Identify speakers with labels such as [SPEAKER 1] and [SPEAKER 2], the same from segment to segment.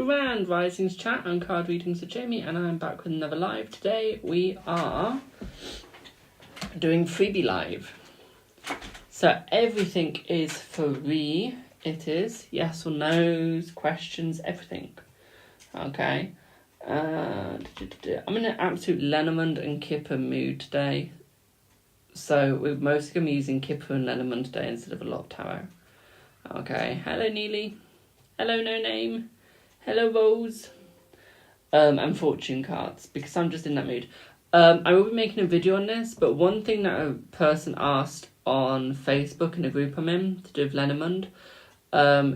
[SPEAKER 1] Grand Risings chat and card readings with Jamie, and I'm back with another live. Today we are doing freebie live. So everything is free. It is yes or no's, questions, everything. Okay. I'm in an absolute Lenormand and Kipper mood today. So we're mostly going to be using Kipper and Lenormand today instead of a lot of tarot. Okay. Hello, Neely. Hello, No Name. Hello, Rose. And fortune cards, because I'm just in that mood. I will be making a video on this, but one thing that a person asked on Facebook in a group I'm in to do with Lenormand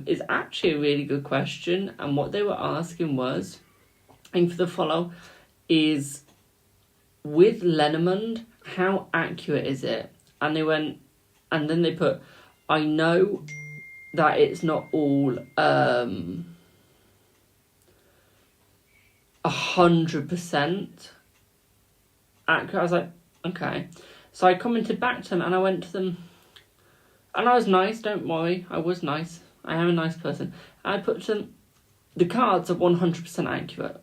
[SPEAKER 1] is actually a really good question. And what they were asking was, and for the follow, is with Lenormand, how accurate is it? And they went, and then they put, I know that it's not all 100% accurate. I was like, okay. So I commented back to them and I went to them, and I was nice, don't worry, I was nice. I am a nice person. I put to them, the cards are 100% accurate.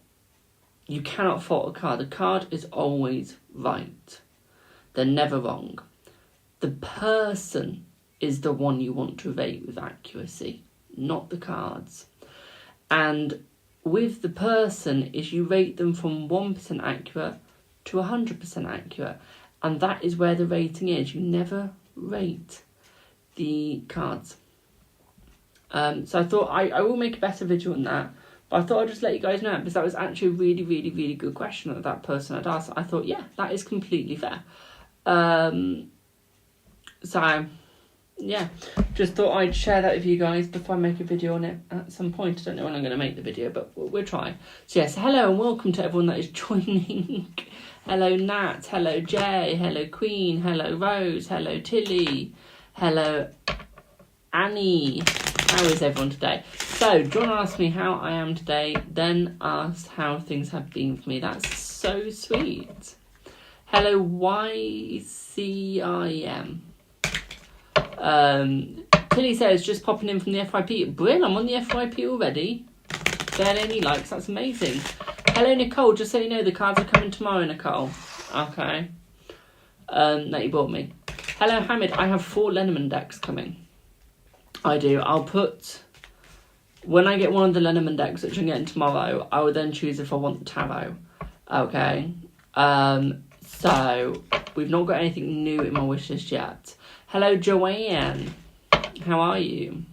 [SPEAKER 1] You cannot fault a card. The card is always right. They're never wrong. The person is the one you want to rate with accuracy, not the cards. And with the person is you rate them from 1% accurate to 100% accurate. And that is where the rating is. You never rate the cards. So I thought I will make a better video on that. But I thought I'd just let you guys know, because that was actually a really, really, really good question that person had asked. I thought, yeah, that is completely fair. So, yeah, just thought I'd share that with you guys before I make a video on it at some point. I don't know when I'm going to make the video, but we'll try. So, yes, hello and welcome to everyone that is joining. Hello, Nat. Hello, Jay. Hello, Queen. Hello, Rose. Hello, Tilly. Hello, Annie. How is everyone today? So, John asked me how I am today, then asked how things have been for me. That's so sweet. Hello, YCIM. Tilly says, just popping in from the FYP. Brill, I'm on the FYP already. Barely any likes, that's amazing. Hello, Nicole, just so you know, the cards are coming tomorrow, Nicole. Okay. That you bought me. Hello, Hamid, I have 4 Lenormand decks coming. I do. I'll put, when I get one of the Lenormand decks, which I'm getting tomorrow, I will then choose if I want the tarot. Okay. So, we've not got anything new in my wish list yet. Hello, Joanne. How are you?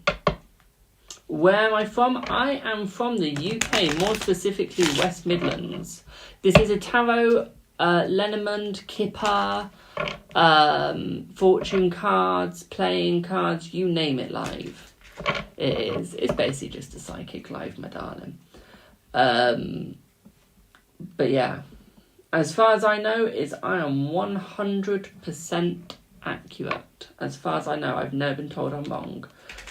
[SPEAKER 1] Where am I from? I am from the UK, more specifically West Midlands. This is a tarot, Lenormand, Kipper, fortune cards, playing cards, you name it live. It is. It's basically just a psychic live, my darling. But yeah, as far as I know, I am 100% accurate. As far as I know, I've never been told I'm wrong.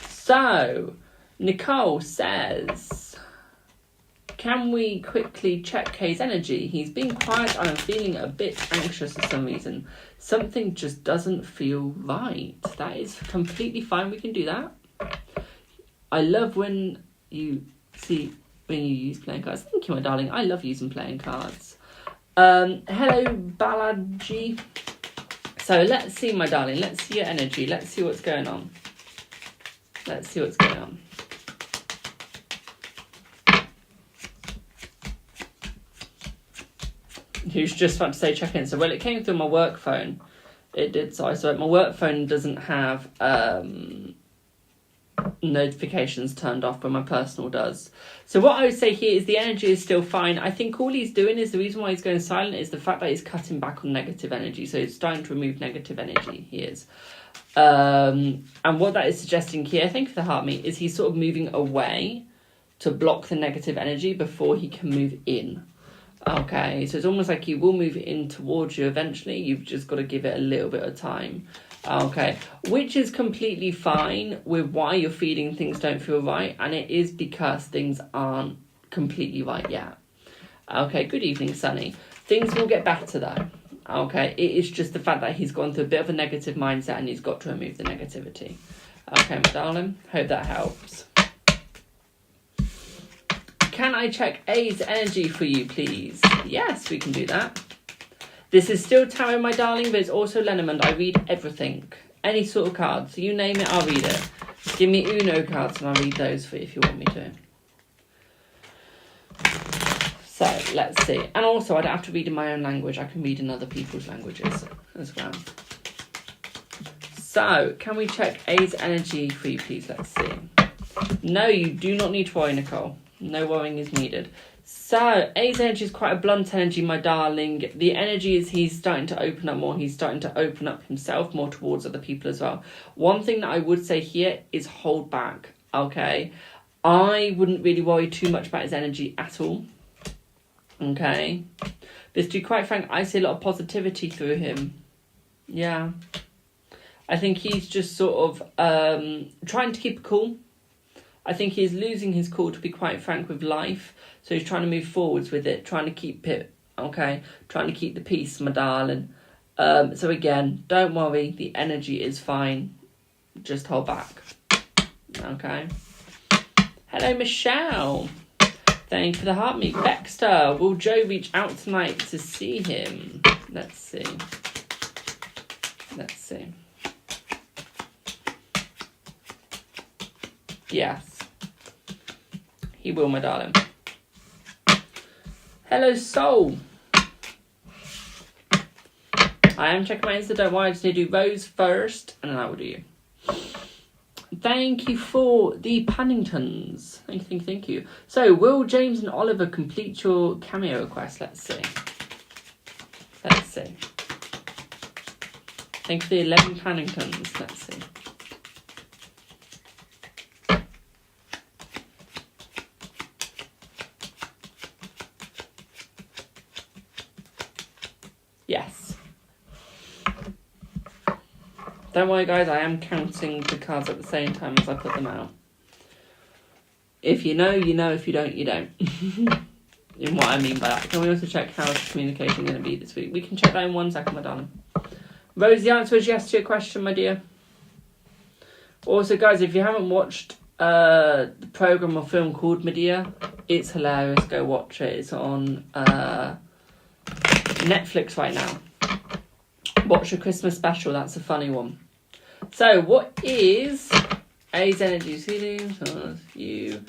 [SPEAKER 1] So, Nicole says, can we quickly check Kay's energy? He's been quiet and I'm feeling a bit anxious for some reason. Something just doesn't feel right. That is completely fine. We can do that. I love when you use playing cards. Thank you, my darling. I love using playing cards. Hello, Balaji. So let's see, my darling. Let's see your energy. Let's see what's going on. Let's see what's going on. Who's just about to say check in. So, well, it came through my work phone. It did so. So my work phone doesn't have notifications turned off, but my personal does. So what I would say here is the energy is still fine. I think all he's doing is, the reason why he's going silent is the fact that he's cutting back on negative energy. So he's starting to remove negative energy. He is. And what that is suggesting here, thank you for the heart meet, is he's sort of moving away to block the negative energy before he can move in. Okay, so it's almost like he will move in towards you eventually. You've just got to give it a little bit of time. Okay, which is completely fine with why you're feeling things don't feel right. And it is because things aren't completely right yet. Okay, good evening, Sunny. Things will get better though. Okay, it is just the fact that he's gone through a bit of a negative mindset and he's got to remove the negativity. Okay, my darling, hope that helps. can I check A's energy for you, please? Yes, we can do that. This is still tarot, my darling, but it's also Lenormand. I read everything. Any sort of cards. You name it, I'll read it. Give me Uno cards and I'll read those for you if you want me to. So, let's see. And also, I don't have to read in my own language. I can read in other people's languages as well. So, can we check A's energy for you, please? Let's see. No, you do not need to worry, Nicole. No worrying is needed. So, A's energy is quite a blunt energy, my darling. The energy is he's starting to open up more. He's starting to open up himself more towards other people as well. One thing that I would say here is hold back, okay? I wouldn't really worry too much about his energy at all, okay? But to be quite frank, I see a lot of positivity through him. Yeah. I think he's just sort of trying to keep cool. I think he's losing his cool, to be quite frank, with life. So he's trying to move forwards with it, trying to keep it, okay? Trying to keep the peace, my darling. So again, don't worry. The energy is fine. Just hold back. Okay? Hello, Michelle. Thank you for the heart meet. Dexter, will Joe reach out tonight to see him? Let's see. Let's see. Yes. He will, my darling. Hello, Soul. I am checking my Insta, don't worry. I just need to do Rose first, and then I will do you. Thank you for the Panningtons. Thank you. So, will James and Oliver complete your cameo request? Let's see. Let's see. Thank you for the 11 Panningtons. Let's see. Yes. Don't worry, guys, I am counting the cards at the same time as I put them out. If you know, you know. If you don't, you don't. In what I mean by that. Can we also check how is communication going to be this week? We can check that in 1 second, my darling. Rose, the answer is yes to your question, my dear. Also, guys, if you haven't watched the programme or film called Medea, it's hilarious. Go watch it. It's on Netflix right now. Watch a Christmas special. That's a funny one. So, what is A's energy? You.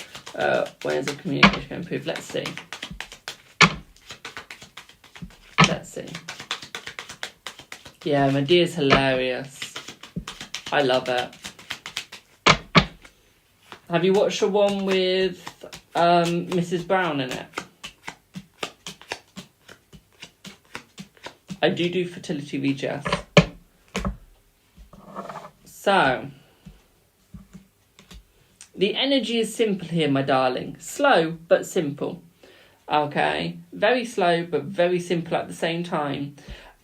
[SPEAKER 1] Where's the communication going to improve? Let's see. Let's see. Yeah, Medea's hilarious. I love it. Have you watched the one with Mrs. Brown in it? I do fertility redress. So, the energy is simple here, my darling. Slow, but simple. Okay? Very slow, but very simple at the same time.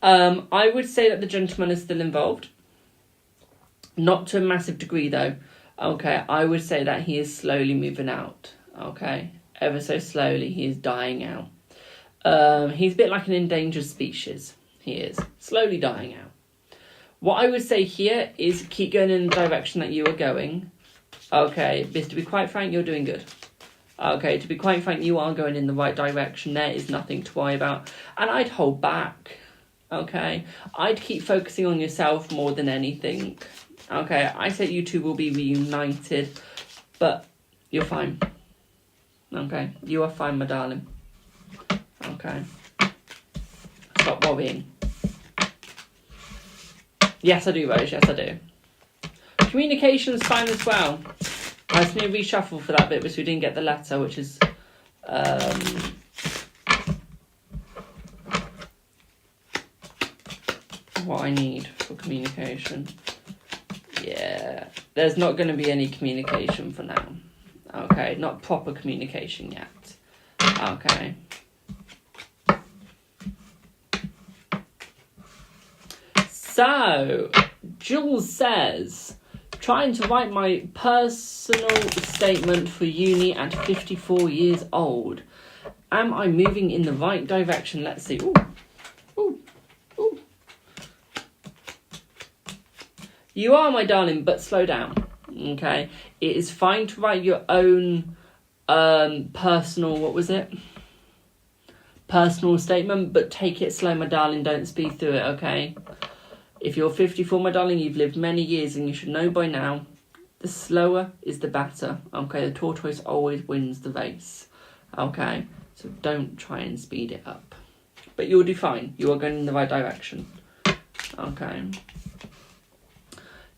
[SPEAKER 1] I would say that the gentleman is still involved. Not to a massive degree, though. Okay? I would say that he is slowly moving out. Okay? Ever so slowly, he is dying out. He's a bit like an endangered species. He is. Slowly dying out. What I would say here is keep going in the direction that you are going. Okay, because to be quite frank, you're doing good. Okay, to be quite frank, you are going in the right direction. There is nothing to worry about. And I'd hold back. Okay, I'd keep focusing on yourself more than anything. Okay, I said you two will be reunited, but you're fine. Okay, you are fine, my darling. Okay. Stop worrying. Yes, I do, Rose. Yes, I do. Communication's fine as well. I just need to reshuffle for that bit because we didn't get the letter, which is... what I need for communication. Yeah. There's not going to be any communication for now. Okay. Not proper communication yet. Okay. So, Jules says, trying to write my personal statement for uni at 54 years old. Am I moving in the right direction? Let's see. Ooh. Ooh. Ooh. You are, my darling, but slow down. Okay? It is fine to write your own personal, what was it? Personal statement, but take it slow, my darling. Don't speed through it, okay? If you're 54, my darling, you've lived many years and you should know by now, the slower is the better, okay? The tortoise always wins the race, okay? So don't try and speed it up. But you'll do fine. You are going in the right direction, okay?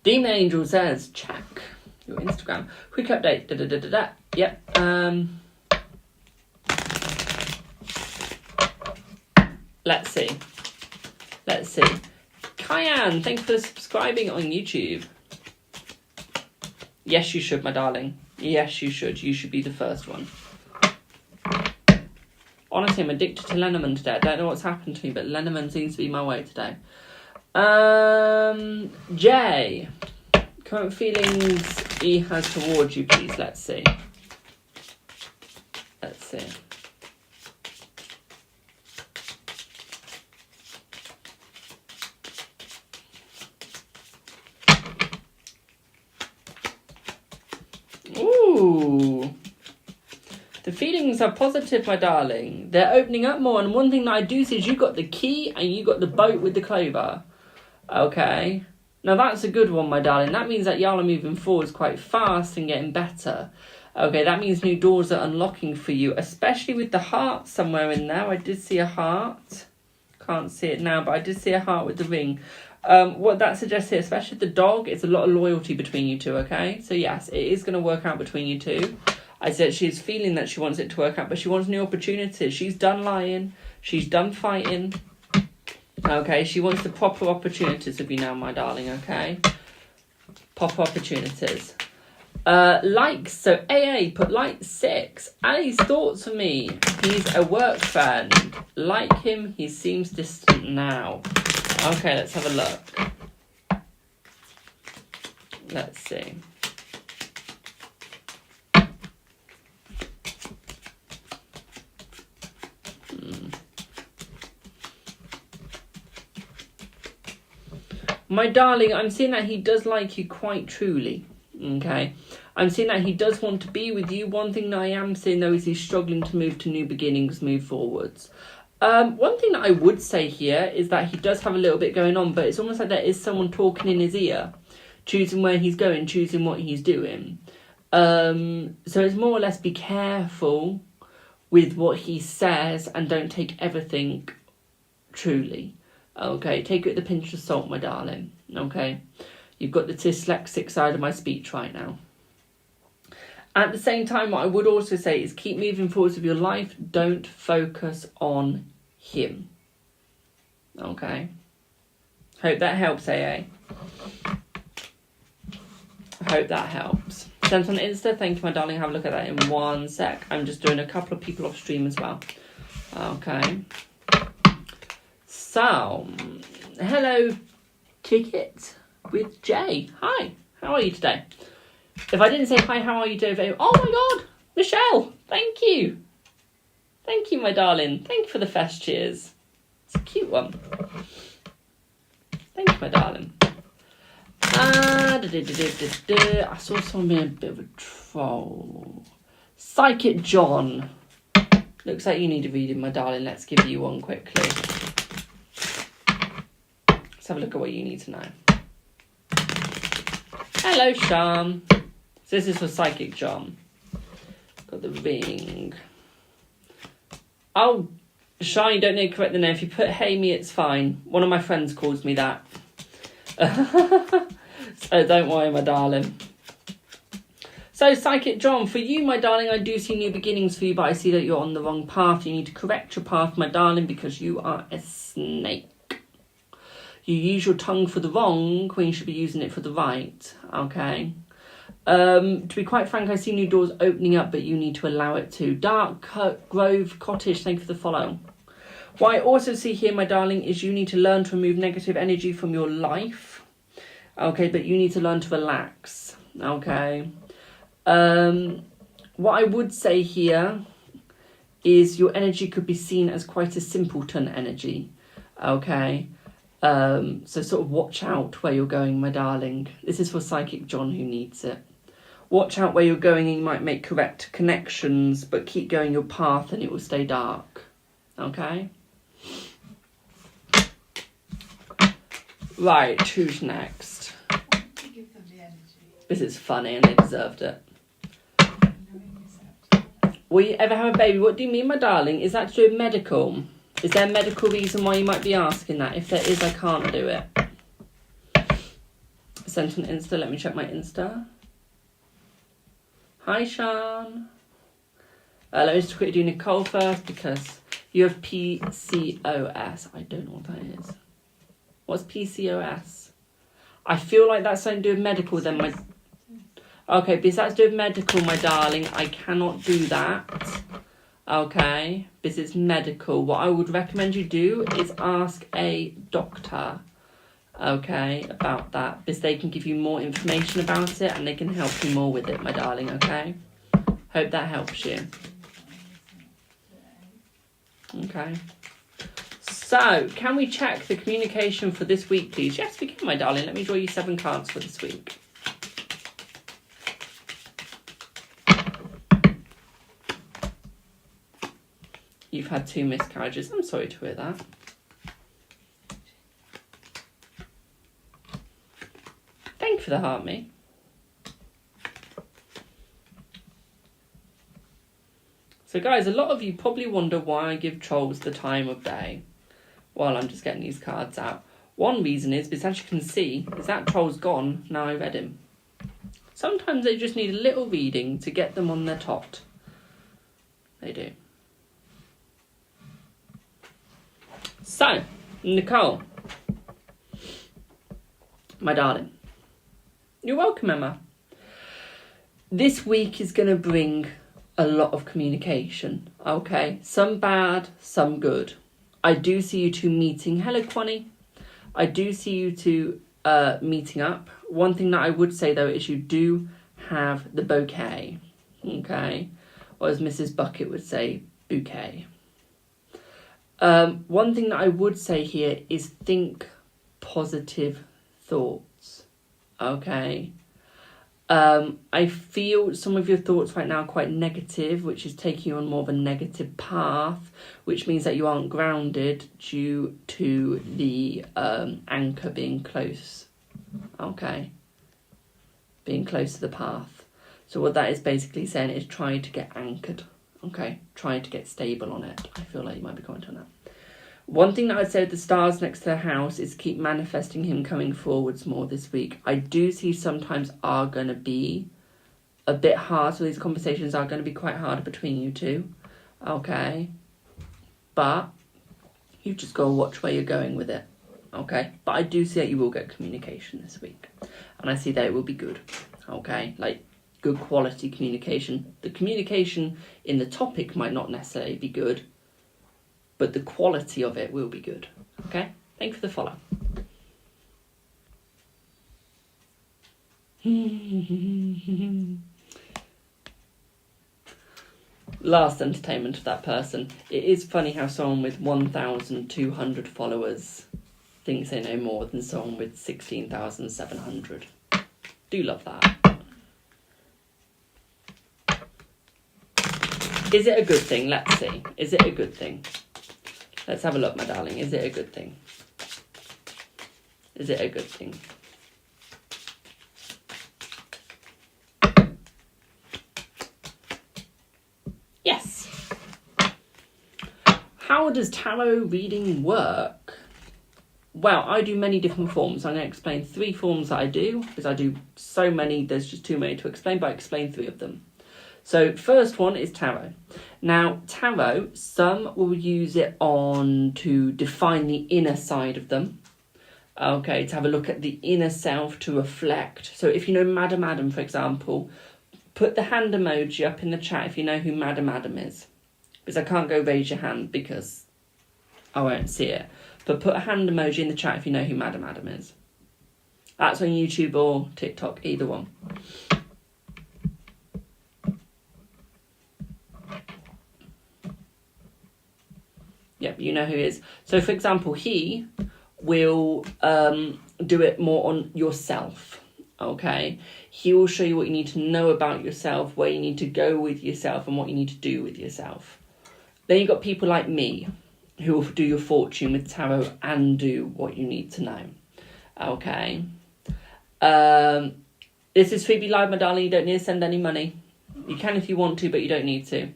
[SPEAKER 1] Demon Angel says, check your Instagram. Quick update. Da-da-da-da-da. Yep. Let's see. Kyan, thanks for subscribing on YouTube. Yes, you should, my darling. Yes, you should. You should be the first one. Honestly, I'm addicted to Lenormand today. I don't know what's happened to me, but Lenormand seems to be my way today. Jay. Current feelings he has towards you, please. Let's see. Ooh. The feelings are positive, my darling. They're opening up more. And one thing that I do see is you got the key and you got the boat with the clover. Okay. Now that's a good one, my darling. That means that y'all are moving forwards quite fast and getting better. Okay, that means new doors are unlocking for you, especially with the heart somewhere in there. I did see a heart. Can't see it now, but I did see a heart with the ring. What that suggests here, especially the dog, it's a lot of loyalty between you two, okay? So yes, it is going to work out between you two. I said she's feeling that she wants it to work out, but she wants new opportunities. She's done lying. She's done fighting. Okay, she wants the proper opportunities of you now, my darling, okay? Proper opportunities. Likes, so AA put like 6. Ali's thoughts for me. He's a work friend. Like him, he seems distant now. Okay, let's have a look. Let's see. My darling, I'm seeing that he does like you quite truly. Okay. I'm seeing that he does want to be with you. One thing that I am seeing, though, is he's struggling to move to new beginnings, move forwards. One thing that I would say here is that he does have a little bit going on, but it's almost like there is someone talking in his ear, choosing where he's going, choosing what he's doing. So it's more or less be careful with what he says and don't take everything truly. Okay, take it with a pinch of salt, my darling. Okay, you've got the dyslexic side of my speech right now. At the same time, what I would also say is keep moving forwards with your life. Don't focus on him. Okay. Hope that helps, AA. I hope that helps. Sent on Insta. Thank you, my darling. Have a look at that in 1 sec. I'm just doing a couple of people off stream as well. Okay. So, hello, Ticket with Jay. Hi, how are you today? If I didn't say hi, how are you today? Oh my God, Michelle, thank you. Thank you, my darling. Thank you for the fest cheers. It's a cute one. Thank you, my darling. I saw someone being a bit of a troll. Psychic John. Looks like you need a reading, my darling. Let's give you one quickly. Let's have a look at what you need to know. Hello, Sean. So this is for Psychic John. Got the ring. Oh, Sean, you don't need to correct the name. If you put hey me, it's fine. One of my friends calls me that. So don't worry, my darling. So Psychic John, for you, my darling, I do see new beginnings for you, but I see that you're on the wrong path. You need to correct your path, my darling, because you are a snake. You use your tongue for the wrong when you should be using it for the right, okay? To be quite frank, I see new doors opening up, but you need to allow it to. Dark Grove Cottage, thank you for the follow. What I also see here, my darling, is you need to learn to remove negative energy from your life, okay? But you need to learn to relax, okay? What I would say here is your energy could be seen as quite a simpleton energy, okay? So sort of watch out where you're going, my darling. This is for Psychic John who needs it. Watch out where you're going and you might make correct connections, but keep going your path and it will stay dark. Okay? Right, who's next?
[SPEAKER 2] Give them the energy.
[SPEAKER 1] This is funny and they deserved it. Will you ever have a baby? What do you mean, my darling? Is that to do with medical? Is there a medical reason why you might be asking that? If there is, I can't do it. Sent an Insta. Let me check my Insta. Hi, Sean. Let me just quickly do Nicole first because you have PCOS. I don't know what that is. What's PCOS? I feel like that's something to do with medical then, my... Okay, because that's to do with medical, my darling. I cannot do that. Okay, this is medical. What I would recommend you do is ask a doctor, okay, about that. Because they can give you more information about it and they can help you more with it, my darling, okay? Hope that helps you. Okay. So, can we check the communication for this week, please? Yes, we can, my darling. Let me draw you 7 cards for this week. You've had 2 miscarriages. I'm sorry to hear that. Thank you for the heart, me. So guys, a lot of you probably wonder why I give trolls the time of day while I'm just getting these cards out. One reason is, because as you can see, is that troll's gone now I read him. Sometimes they just need a little reading to get them on their tot. They do. So, Nicole, my darling, you're welcome, Emma. This week is going to bring a lot of communication, okay? Some bad, some good. I do see you two meeting. Hello, Quanny. I do see you two meeting up. One thing that I would say, though, is you do have the bouquet, okay? Or as Mrs. Bucket would say, bouquet. One thing that I would say here is think positive thoughts, okay? I feel some of your thoughts right now are quite negative, which is taking you on more of a negative path, which means that you aren't grounded due to the anchor being close, okay? Being close to the path. So what that is basically saying is try to get anchored, okay? Try to get stable on it. I feel like you might be commenting on that. One thing that I'd say with the stars next to the house is keep manifesting him coming forwards more this week. I do see sometimes are going to be a bit hard, so these conversations are going to be quite hard between you two, okay? But you've just got to watch where you're going with it, okay? But I do see that you will get communication this week, and I see that it will be good, okay? Like, good quality communication. The communication in the topic might not necessarily be good, but the quality of it will be good. Okay? Thank you for the follow. Last entertainment of that person. It is funny how someone with 1,200 followers thinks they know more than someone with 16,700. Do love that. Is it a good thing? Let's see. Is it a good thing? Let's have a look, my darling. Is it a good thing? Is it a good thing? Yes. How does tarot reading work? Well, I do many different forms. I'm going to explain 3 forms that I do, because I do so many, there's just too many to explain, but I explain 3 of them. So first one is tarot. Now, tarot, some will use it on to define the inner side of them. Okay, to have a look at the inner self, to reflect. So if you know Madam Adam, for example, put the hand emoji up in the chat if you know who Madam Adam is. Because I can't go raise your hand because I won't see it. But put a hand emoji in the chat if you know who Madam Adam is. That's on YouTube or TikTok, either one. Yep, you know who he is. So, for example, he will do it more on yourself. okay? He will show you what you need to know about yourself, where you need to go with yourself, and what you need to do with yourself. Then you've got people like me, who will do your fortune with tarot and do what you need to know, okay? This is freebie live, my darling. You don't need to send any money. You can if you want to, but you don't need to.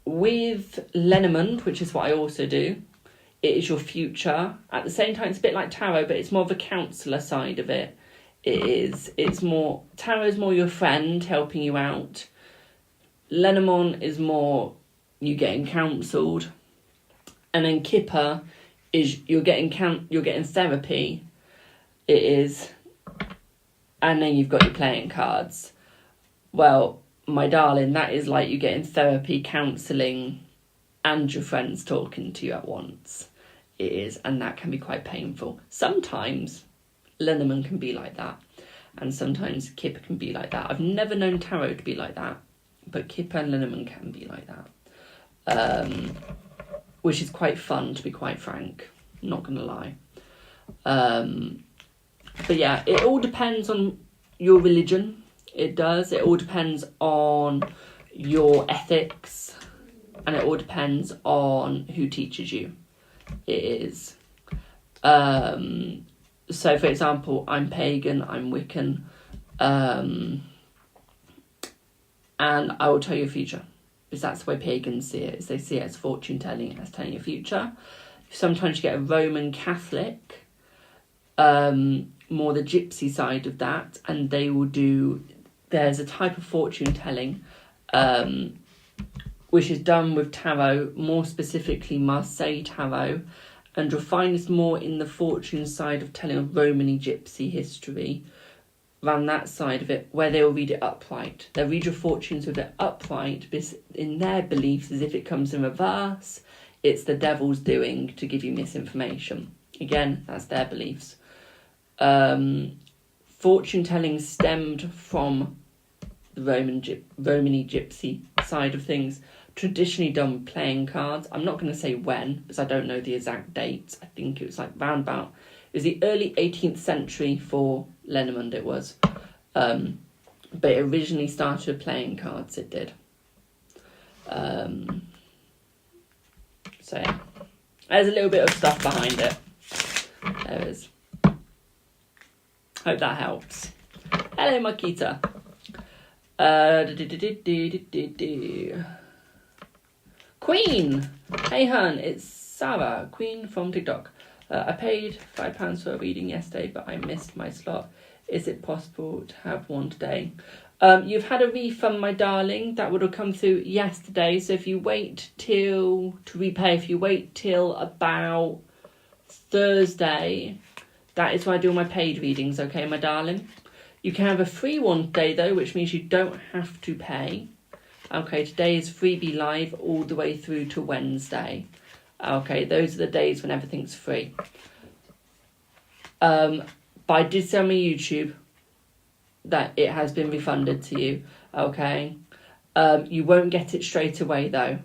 [SPEAKER 1] With Lenormand, which is what I also do, it is your future. At the same time, it's a bit like tarot, but it's more of a counsellor side of it. It's more, tarot is more your friend helping you out. Lenormand is more you getting counselled. And then Kipper is you're getting therapy. It is. And then you've got your playing cards. Well, my darling, that is like you getting therapy, counselling, and your friends talking to you at once. It is, and that can be quite painful. Sometimes Lenormand can be like that, and sometimes Kipper can be like that. I've never known tarot to be like that, but Kipper and Lenormand can be like that, which is quite fun, to be quite frank. I'm not going to lie. But yeah, it all depends on your religion. It does. It all depends on your ethics, and it all depends on who teaches you. It is. So, for example, I'm pagan, I'm Wiccan, and I will tell you a future, because that's the way pagans see it. Is they see it as fortune telling, as telling your future. Sometimes you get a Roman Catholic, more the gypsy side of that, and they will do. There's a type of fortune telling, which is done with tarot, more specifically Marseille tarot, and you'll find this more in the fortune side of telling of Romany gypsy history, around that side of it, where they'll read it upright. They'll read your fortunes with it upright, because in their beliefs, as if it comes in reverse, it's the devil's doing to give you misinformation. Again, that's their beliefs. Fortune telling stemmed from the Romany gypsy side of things, traditionally done with playing cards. I'm not going to say when, because I don't know the exact dates. I think it was like round about, it was the early 18th century for Lenormand it was. But it originally started with playing cards, it did. So yeah, there's a little bit of stuff behind it. There is. Hope that helps. Hello, Makita. Queen! Hey hun, it's Sarah, Queen from TikTok. I paid £5 for a reading yesterday, but I missed my slot. Is it possible to have one today? You've had a refund, my darling. That would have come through yesterday. So if you wait till about Thursday, that is when I do my paid readings, okay, my darling? You can have a free one today, though, which means you don't have to pay. Okay, today is freebie live all the way through to Wednesday. Okay, those are the days when everything's free. But I did say on my YouTube that it has been refunded to you, okay? You won't get it straight away, though,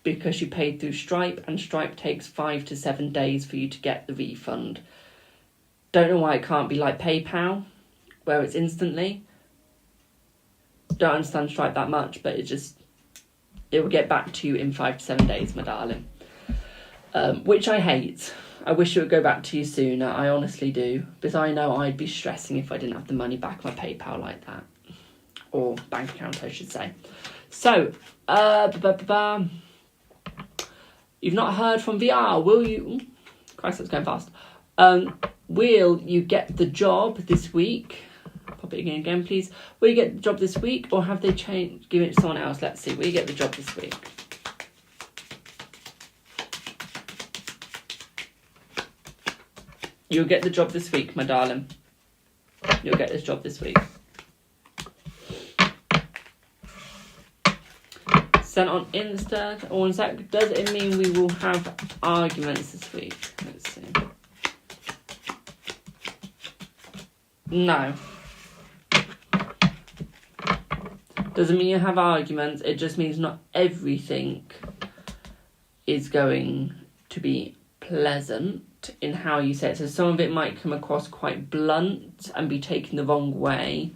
[SPEAKER 1] because you paid through Stripe, and Stripe takes 5 to 7 days for you to get the refund. Don't know why it can't be like PayPal, where it's instantly. Don't understand Stripe that much, but it will get back to you in 5 to 7 days, my darling. Which I hate. I wish it would go back to you sooner. I honestly do, because I know I'd be stressing if I didn't have the money back on my PayPal like that, or bank account, I should say. So, you've not heard from VR, will you? Christ, that's going fast. Will you get the job this week? Pop it again, please. Will you get the job this week, or have they changed? Give it to someone else. Let's see. Will you get the job this week? You'll get the job this week, my darling. You'll get this job this week. Sent on Insta. One sec. Does it mean we will have arguments this week? Let's see. No. Doesn't mean you have arguments. It just means not everything is going to be pleasant. tact in how you say it. So some of it might come across quite blunt and be taken the wrong way,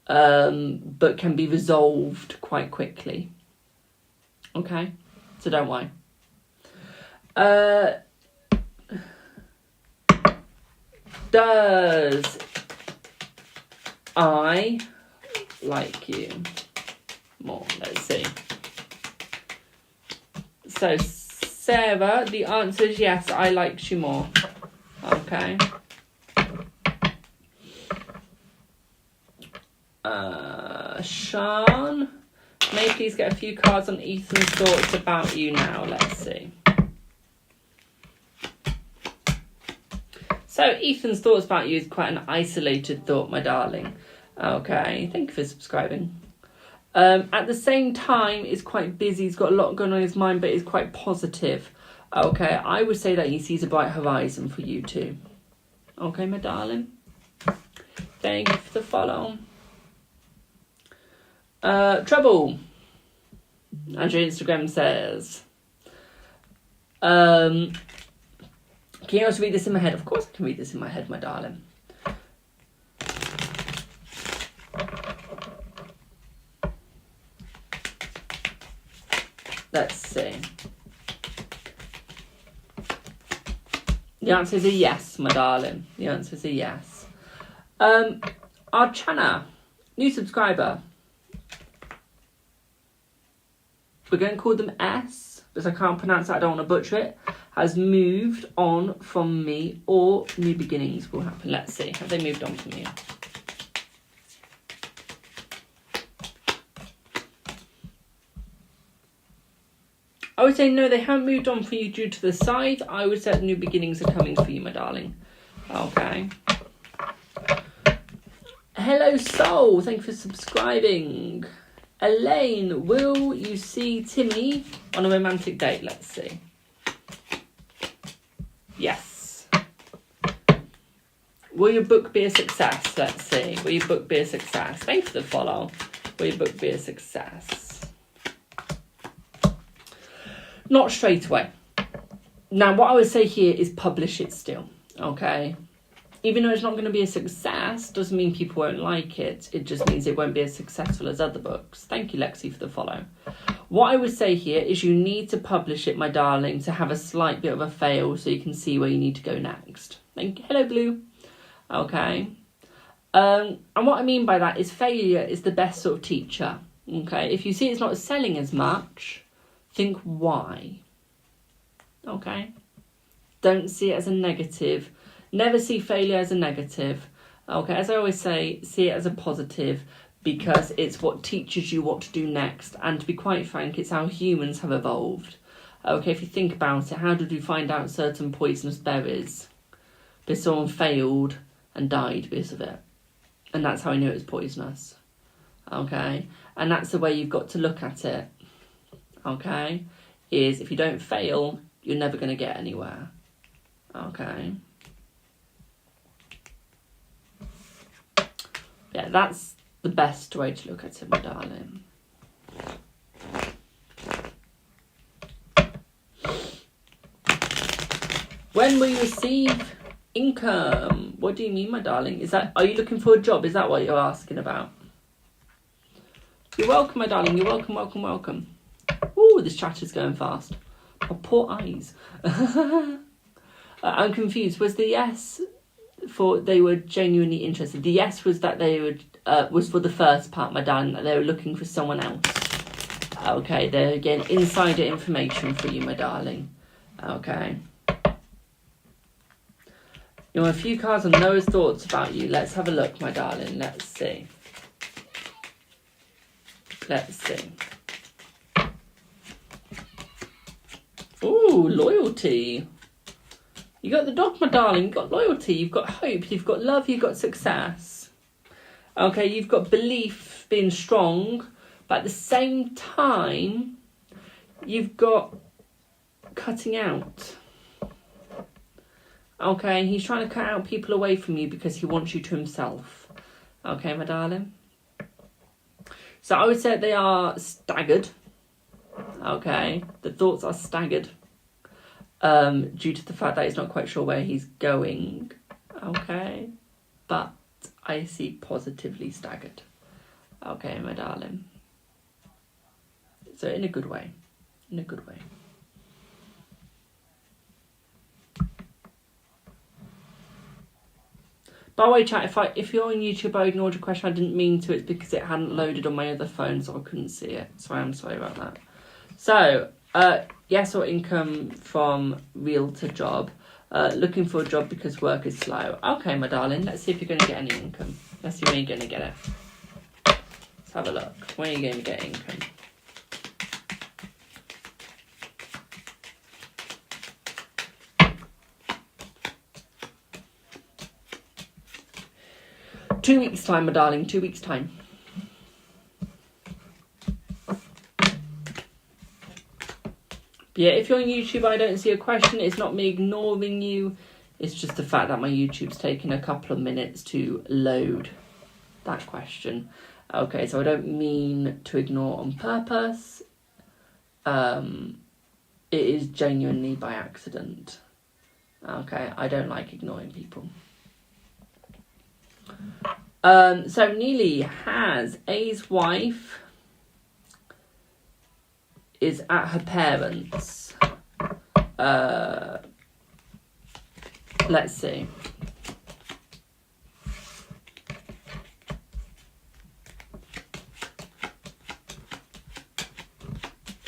[SPEAKER 1] but can be resolved quite quickly. Okay? So don't worry. Does I like you more? Let's see. So, Sarah, the answer is yes, I liked you more. Okay. Sean, may I please get a few cards on Ethan's thoughts about you now? Let's see. So, Ethan's thoughts about you is quite an isolated thought, my darling. Okay, thank you for subscribing. At the same time, he's quite busy. He's got a lot going on in his mind, but he's quite positive. Okay, I would say that he sees a bright horizon for you too. Okay, my darling. Thank you for the follow. Trouble. Andrew Instagram says, can you also read this in my head? Of course I can read this in my head, my darling. Let's see. The answer is a yes, my darling. The answer is a yes. Arcana, new subscriber. We're going to call them S, because I can't pronounce it, I don't want to butcher it. Has moved on from me, or new beginnings will happen. Let's see. Have they moved on from you? I would say no, they haven't moved on for you due to the scythe. I would say new beginnings are coming for you, my darling. Okay. Hello, Soul. Thank you for subscribing. Elaine, will you see Timmy on a romantic date? Let's see. Yes. Will your book be a success? Let's see. Will your book be a success? Thanks for the follow. Will your book be a success? Not straight away. Now, what I would say here is publish it still, okay? Even though it's not going to be a success, doesn't mean people won't like it. It just means it won't be as successful as other books. Thank you, Lexi, for the follow. What I would say here is you need to publish it, my darling, to have a slight bit of a fail so you can see where you need to go next. Thank you. Hello, Blue. Okay. And what I mean by that is failure is the best sort of teacher, okay? If you see it's not selling as much, think why. Okay? Don't see it as a negative. Never see failure as a negative. Okay, as I always say, see it as a positive because it's what teaches you what to do next. And to be quite frank, it's how humans have evolved. Okay, if you think about it, how did we find out certain poisonous berries? Because someone failed and died because of it. And that's how I knew it was poisonous. Okay, and that's the way you've got to look at it. Okay, is if you don't fail, you're never going to get anywhere. Okay. Yeah, that's the best way to look at it, my darling. When will you receive income? What do you mean, my darling? Are you looking for a job? Is that what you're asking about? You're welcome, my darling. You're welcome, welcome, welcome. Ooh, this chat is going fast. My poor eyes. I'm confused. Was the yes for they were genuinely interested? The yes was that they would was for the first part, my darling, that they were looking for someone else. Okay, they're again insider information for you, my darling. Okay. You want a few cards on Noah's thoughts about you. Let's have a look, my darling. Let's see. Let's see. Ooh, loyalty. You got the dog, my darling. You've got loyalty. You've got hope. You've got love. You've got success. Okay, you've got belief being strong. But at the same time, you've got cutting out. Okay, he's trying to cut out people away from you because he wants you to himself. Okay, my darling. So I would say they are staggered. Okay, the thoughts are staggered. due to the fact that he's not quite sure where he's going. Okay, but I see positively staggered. Okay, my darling. So in a good way. In a good way. By the way, chat, if you're on YouTube, I ignored your question. I didn't mean to. It's because it hadn't loaded on my other phone, so I couldn't see it. So I am sorry about that. So, yes or income from realtor job. Looking for a job because work is slow. Okay, my darling. Let's see if you're going to get any income. Let's see where you're going to get it. Let's have a look. Where are you going to get income? Two weeks' time, my darling. 2 weeks' time. Yeah, if you're on YouTube, I don't see a question. It's not me ignoring you. It's just the fact that my YouTube's taking a couple of minutes to load that question. Okay, so I don't mean to ignore on purpose. It is genuinely by accident. Okay, I don't like ignoring people. So Neely has A's wife is at her parents'. Let's see.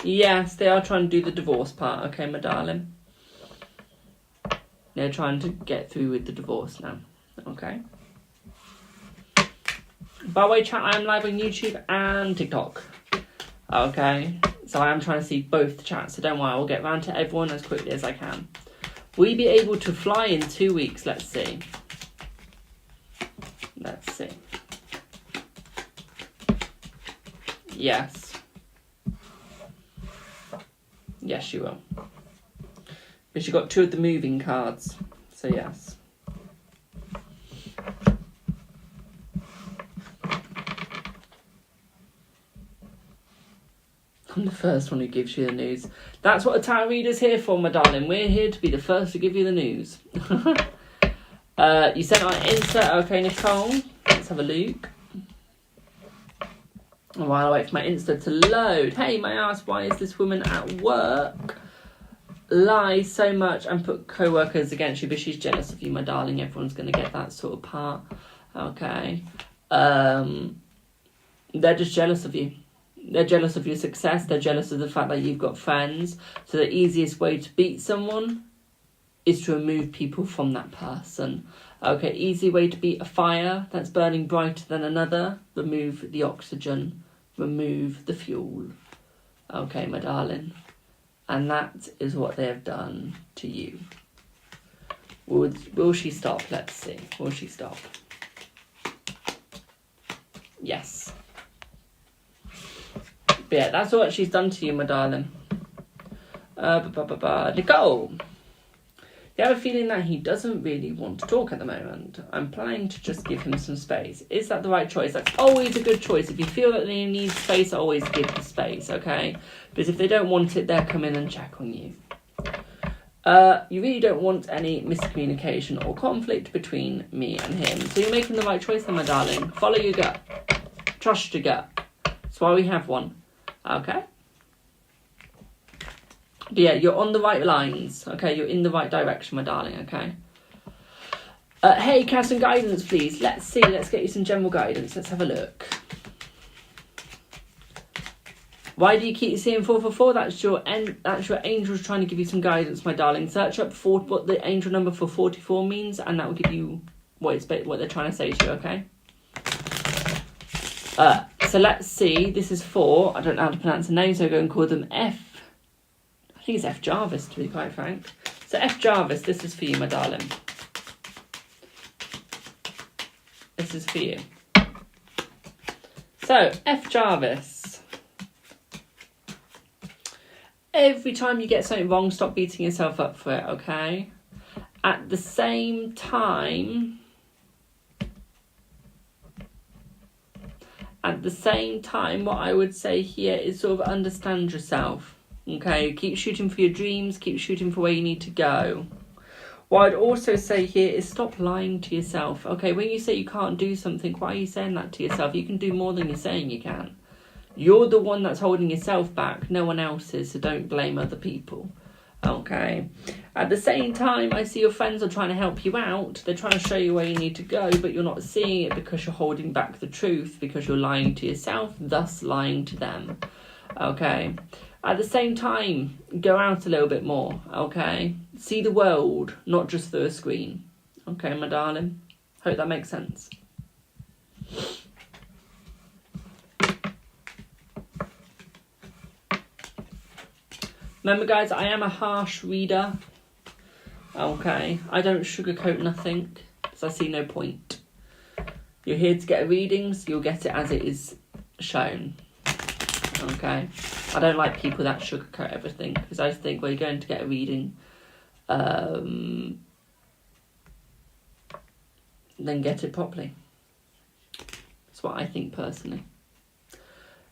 [SPEAKER 1] Yes, they are trying to do the divorce part. Okay, my darling. They're trying to get through with the divorce now. Okay. By the way, chat, I am live on YouTube and TikTok. Okay. So I am trying to see both chats. So don't worry, I'll get round to everyone as quickly as I can. Will you be able to fly in 2 weeks? Let's see. Let's see. Yes. Yes, you will. But you got 2 of the moving cards. So yes. I'm the first one who gives you the news. That's what a tarot reader's here for, my darling. We're here to be the first to give you the news. You sent our insert. Okay, Nicole. Let's have a look. While I wait for my insert to load. Hey, may I ask, why is this woman at work lie so much and put co-workers against you? But she's jealous of you, my darling. Everyone's going to get that sort of part. Okay. They're just jealous of you. They're jealous of your success. They're jealous of the fact that you've got friends. So the easiest way to beat someone is to remove people from that person. Okay, easy way to beat a fire that's burning brighter than another. Remove the oxygen. Remove the fuel. Okay, my darling. And that is what they have done to you. Will she stop? Let's see. Will she stop? Yes. But yeah, that's what she's done to you, my darling. Nicole. You have a feeling that he doesn't really want to talk at the moment. I'm planning to just give him some space. Is that the right choice? That's always a good choice. If you feel that they need space, always give the space, okay? Because if they don't want it, they'll come in and check on you. You really don't want any miscommunication or conflict between me and him. So you're making the right choice then, my darling. Follow your gut. Trust your gut. That's why we have one. Okay? But yeah, you're on the right lines. Okay, you're in the right direction, my darling, okay? Hey, can I have some guidance, please? Let's see. Let's get you some general guidance. Let's have a look. Why do you keep seeing 444? That's your angels trying to give you some guidance, my darling. Search up what the angel number for 44 means, and that will give you what they're trying to say to you, okay? So let's see. This is 4. I don't know how to pronounce the name, so I'm going to call them F. I think it's F Jarvis, to be quite frank. So F Jarvis, this is for you, my darling. This is for you. So, F Jarvis. Every time you get something wrong, stop beating yourself up for it, okay? At the same time, what I would say here is sort of understand yourself. Okay, keep shooting for your dreams, keep shooting for where you need to go. What I'd also say here is stop lying to yourself. Okay, when you say you can't do something, why are you saying that to yourself? You can do more than you're saying you can. You're the one that's holding yourself back, no one else is, so don't blame other people. Okay. At the same time, I see your friends are trying to help you out. They're trying to show you where you need to go, but you're not seeing it because you're holding back the truth, because you're lying to yourself, thus lying to them. Okay. At the same time, go out a little bit more. Okay. See the world, not just through a screen. Okay, my darling. Hope that makes sense. Remember, guys, I am a harsh reader. Okay, I don't sugarcoat nothing, because I see no point. You're here to get a reading, so you'll get it as it is shown. Okay, I don't like people that sugarcoat everything, because I think, well, you're going to get a reading, then get it properly. That's what I think personally.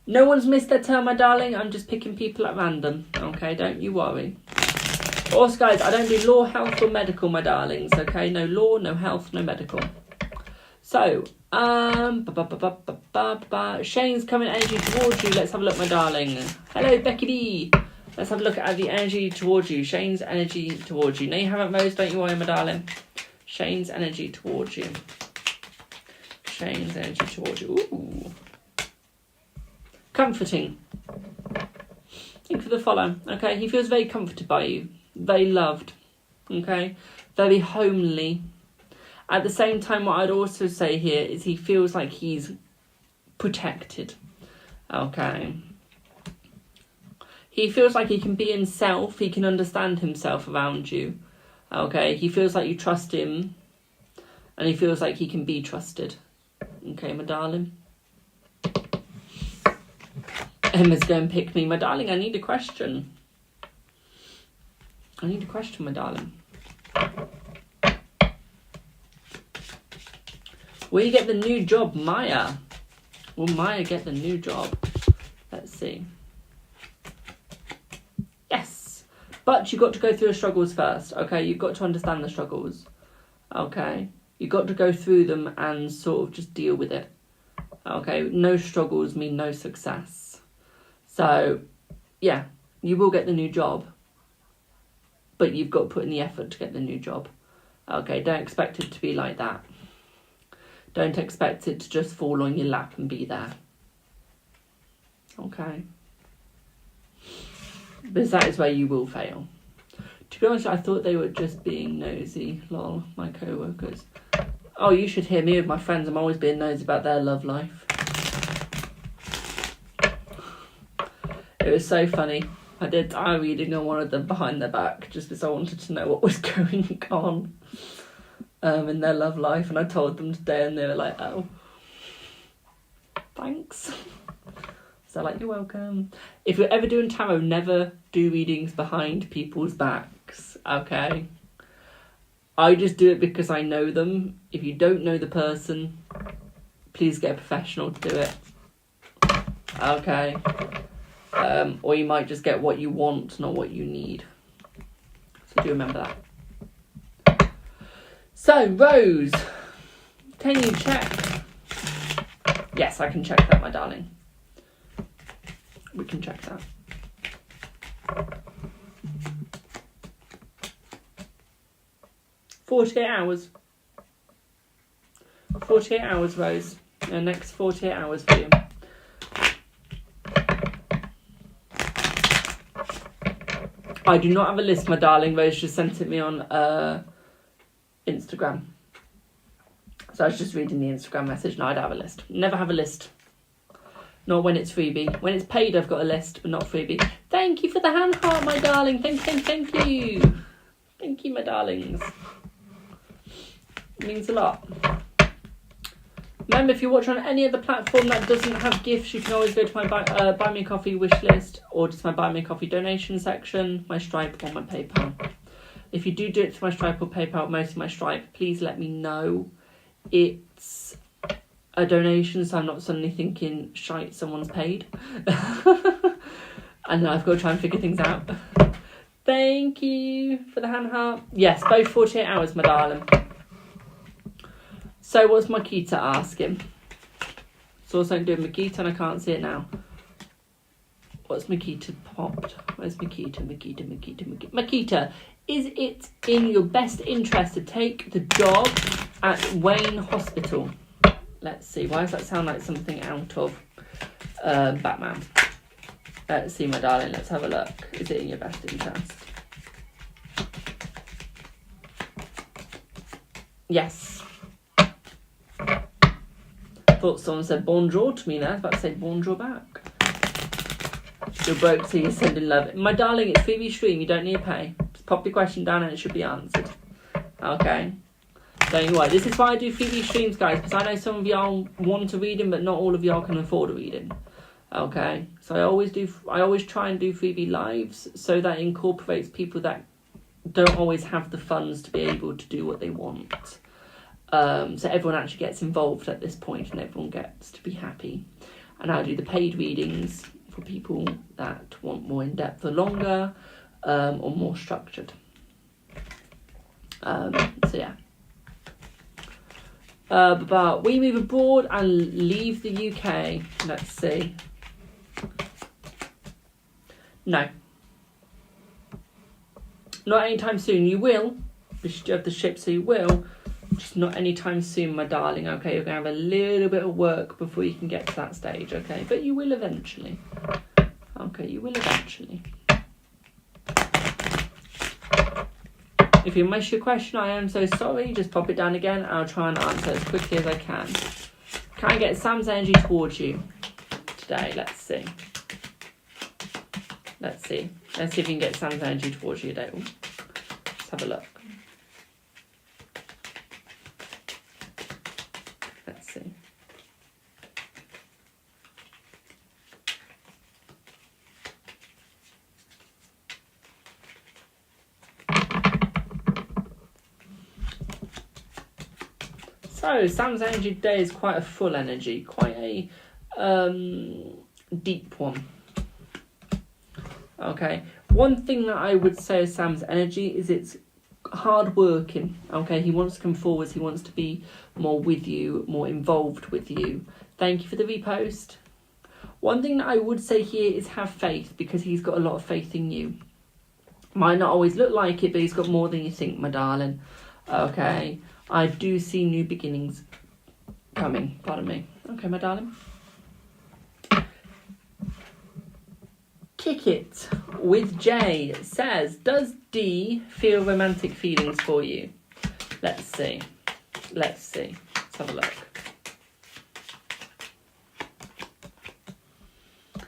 [SPEAKER 1] No one's missed their turn, my darling. I'm just picking people at random. Okay, don't you worry. Also, guys, I don't do law, health, or medical, my darlings. Okay, no law, no health, no medical. So, Shane's coming energy towards you. Let's have a look, my darling. Hello, Becky D. Let's have a look at the energy towards you. Shane's energy towards you. No, you haven't, Rose. Don't you worry, my darling. Shane's energy towards you. Shane's energy towards you. Ooh. Comforting. Think for the follow. Okay, he feels very comforted by you, very loved. Okay, very homely. At the same time, what I'd also say here is he feels like he's protected. Okay, he feels like he can be himself. He can understand himself around you. Okay, he feels like you trust him, and he feels like he can be trusted. Okay, my darling. Emma's going to pick me. My darling, I need a question. I need a question, my darling. Will you get the new job, Maya? Will Maya get the new job? Let's see. Yes. But you've got to go through the struggles first, okay? You've got to understand the struggles, okay? You've got to go through them and sort of just deal with it, okay? No struggles mean no success. So, yeah, you will get the new job, but you've got to put in the effort to get the new job. Okay, don't expect it to be like that. Don't expect it to just fall on your lap and be there. Okay. Because that is where you will fail. To be honest, I thought they were just being nosy. Lol, my co-workers. Oh, you should hear me with my friends. I'm always being nosy about their love life. It was so funny. I did eye reading on one of them behind their back just because I wanted to know what was going on in their love life, and I told them today and they were like, oh, thanks. So like, you're welcome. If you're ever doing tarot, never do readings behind people's backs, okay? I just do it because I know them. If you don't know the person, please get a professional to do it. Okay. Or you might just get what you want, not what you need. So do remember that. So, Rose, can you check? Yes, I can check that, my darling. We can check that. "48 hours. 48 hours, Rose. The next 48 hours for you. I do not have a list, my darling. Rose just sent it me on Instagram. So I was just reading the Instagram message. No, I don't have a list. Never have a list. Not when it's freebie. When it's paid, I've got a list, but not freebie. Thank you for the hand heart, my darling. Thank you. Thank you, my darlings. It means a lot. Remember, if you watch on any other platform that doesn't have gifts, you can always go to my Buy Me a Coffee wish list, or just my Buy Me a Coffee donation section, my Stripe, or my PayPal. If you do it through my Stripe or PayPal, mostly my Stripe, please let me know. It's a donation, so I'm not suddenly thinking, shite, someone's paid. And I've got to try and figure things out. Thank you for the hand heart. Yes, both 48 hours, my darling. So what's Makita asking? Saw something doing Makita and I can't see it now. What's Makita popped? Where's Makita? Makita, is it in your best interest to take the dog at Wayne Hospital? Let's see. Why does that sound like something out of Batman? Let's see, my darling. Let's have a look. Is it in your best interest? Yes. Thought someone said bonjour to me there. I was about to say bonjour back. You're broke, so you're sending love. My darling, it's freebie stream. You don't need to pay. Just pop your question down and it should be answered. Okay. Don't you worry. This is why I do freebie streams, guys, because I know some of y'all want a reading, but not all of y'all can afford a reading. Okay. So I always try and do freebie lives so that incorporates people that don't always have the funds to be able to do what they want. So everyone actually gets involved at this point and everyone gets to be happy. And I do the paid readings for people that want more in-depth or longer, or more structured. So yeah. But we move abroad and leave the UK. Let's see. No. Not anytime soon. You will. Because you have the ship, so you will. Just not anytime soon, my darling. Okay, you're going to have a little bit of work before you can get to that stage, okay? But you will eventually. Okay, you will eventually. If you miss your question, I am so sorry. Just pop it down again. I'll try and answer as quickly as I can. Can I get Sam's energy towards you today? Let's see. Let's see. Let's see if you can get Sam's energy towards you today. Let's have a look. Let's see. So, Sam's energy today is quite a full energy, quite a deep one. Okay, one thing that I would say of Sam's energy is it's hard working. Okay, he wants to come forwards, he wants to be more with you, more involved with you. Thank you for the repost. One thing that I would say here is have faith, because he's got a lot of faith in you. Might not always look like it, but he's got more than you think, my darling. Okay, I do see new beginnings coming. Pardon me. Okay, my darling. Kick It with Jay says, does D feel romantic feelings for you? Let's see. Let's have a look.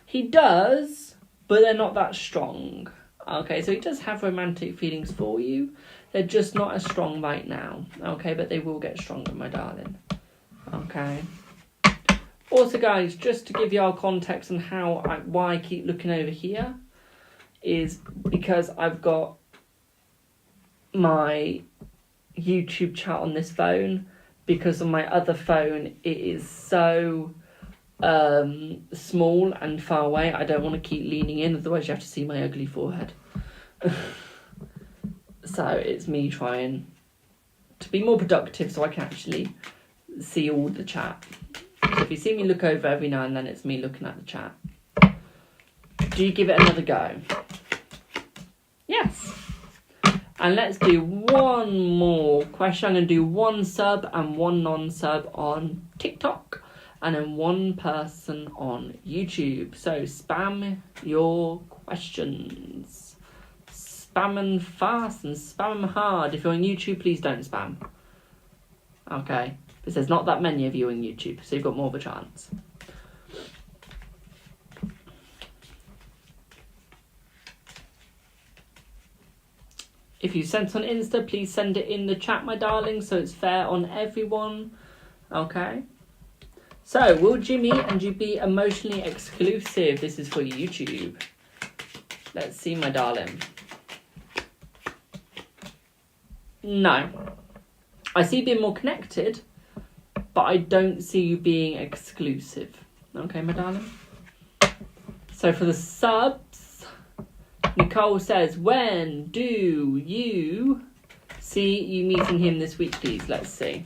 [SPEAKER 1] He does, but they're not that strong. Okay, so he does have romantic feelings for you. They're just not as strong right now. Okay, but they will get stronger, my darling. Okay. Also, guys, just to give y'all context on why I keep looking over here, is because I've got my YouTube chat on this phone, because on my other phone it is so small and far away. I don't want to keep leaning in, otherwise you have to see my ugly forehead. So it's me trying to be more productive so I can actually see all the chat. So if you see me look over every now and then, it's me looking at the chat. Do you give it another go? Yes. And let's do one more question. I'm going to do one sub and one non-sub on TikTok, and then one person on YouTube. So spam your questions. Spam them fast and spam them hard. If you're on YouTube, please don't spam. Okay. Because there's not that many of you on YouTube, so you've got more of a chance. If you sent on Insta, please send it in the chat, my darling, so it's fair on everyone. Okay. So, will Jimmy and you be emotionally exclusive? This is for YouTube. Let's see, my darling. No. I see you being more connected, but I don't see you being exclusive. Okay, my darling? So for the subs, Nicole says, when do you see you meeting him this week, please? Let's see.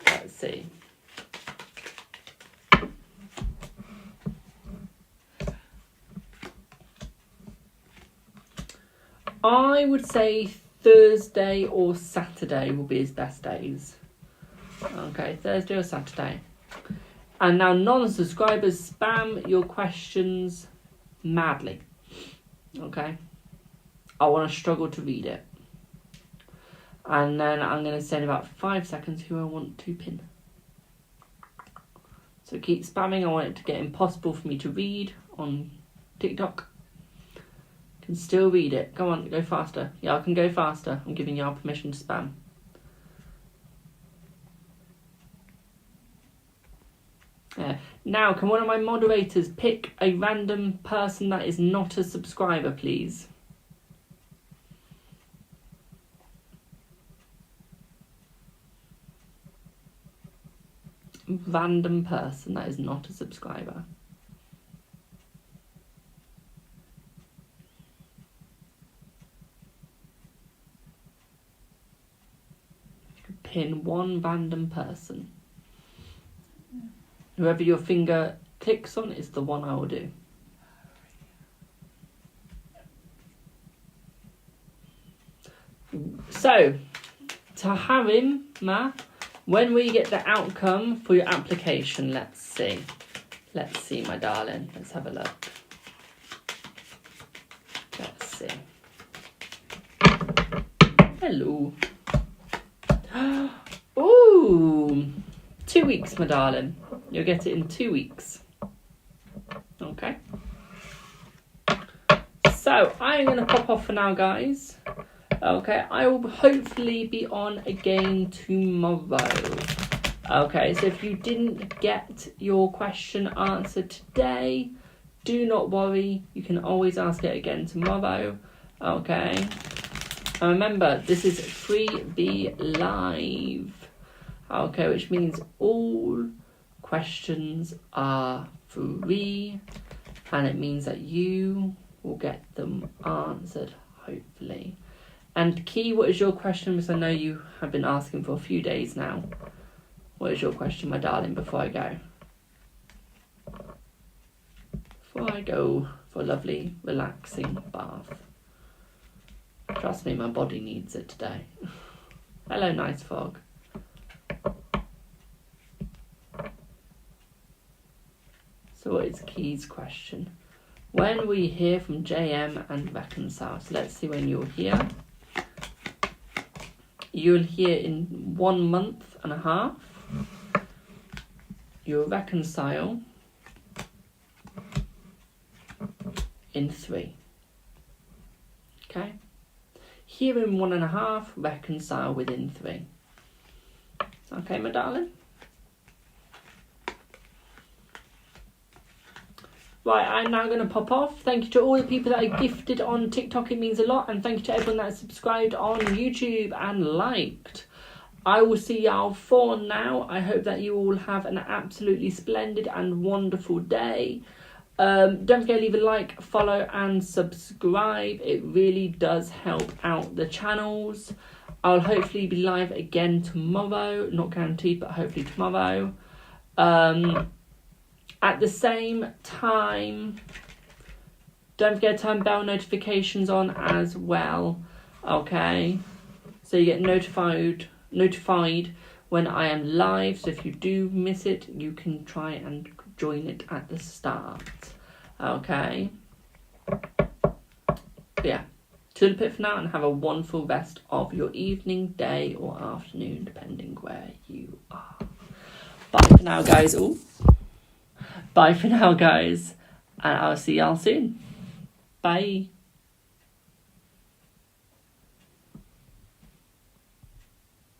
[SPEAKER 1] Let's see. I would say Thursday or Saturday will be his best days. Okay, Thursday or Saturday. And now non-subscribers, spam your questions madly. Okay? I want to struggle to read it. And then I'm going to say in about 5 seconds who I want to pin. So keep spamming. I want it to get impossible for me to read on TikTok. Can still read it. Come on, go faster. Yeah, I can go faster. I'm giving y'all permission to spam. Now, can one of my moderators pick a random person that is not a subscriber, please? Random person that is not a subscriber. Pin one random person. Whoever your finger clicks on is the one I will do. So, to have him, when we get the outcome for your application, let's see. Let's see, my darling. Let's have a look. Let's see. Hello. Ooh, 2 weeks, my darling. You'll get it in 2 weeks. Okay. So, I'm going to pop off for now, guys. Okay, I will hopefully be on again tomorrow. Okay, so if you didn't get your question answered today, do not worry. You can always ask it again tomorrow. Okay. And remember, this is freebie live. Okay, which means all questions are free. And it means that you will get them answered, hopefully. And Key, what is your question? Because I know you have been asking for a few days now. What is your question, my darling, before I go? Before I go for a lovely, relaxing bath. Trust me, my body needs it today. Hello, nice fog. So what is Key's question? When we hear from JM and reconcile. So let's see when you'll hear. You'll hear in 1 month and a half. You'll reconcile in 3. Okay? Here in 1.5, reconcile within 3. Okay, my darling? Right, I'm now going to pop off. Thank you to all the people that are gifted on TikTok. It means a lot. And thank you to everyone that has subscribed on YouTube and liked. I will see y'all for now. I hope that you all have an absolutely splendid and wonderful day. Don't forget to leave a like, follow and subscribe. It really does help out the channels. I'll hopefully be live again tomorrow. Not guaranteed, but hopefully tomorrow. At the same time, don't forget to turn bell notifications on as well. Okay? So you get notified when I am live. So if you do miss it, you can try and join it at the start. Okay? But yeah. Toodle pip for now and have a wonderful rest of your evening, day or afternoon, depending where you are. Bye for now, guys. Ooh. Bye for now, guys. And I'll see y'all soon. Bye.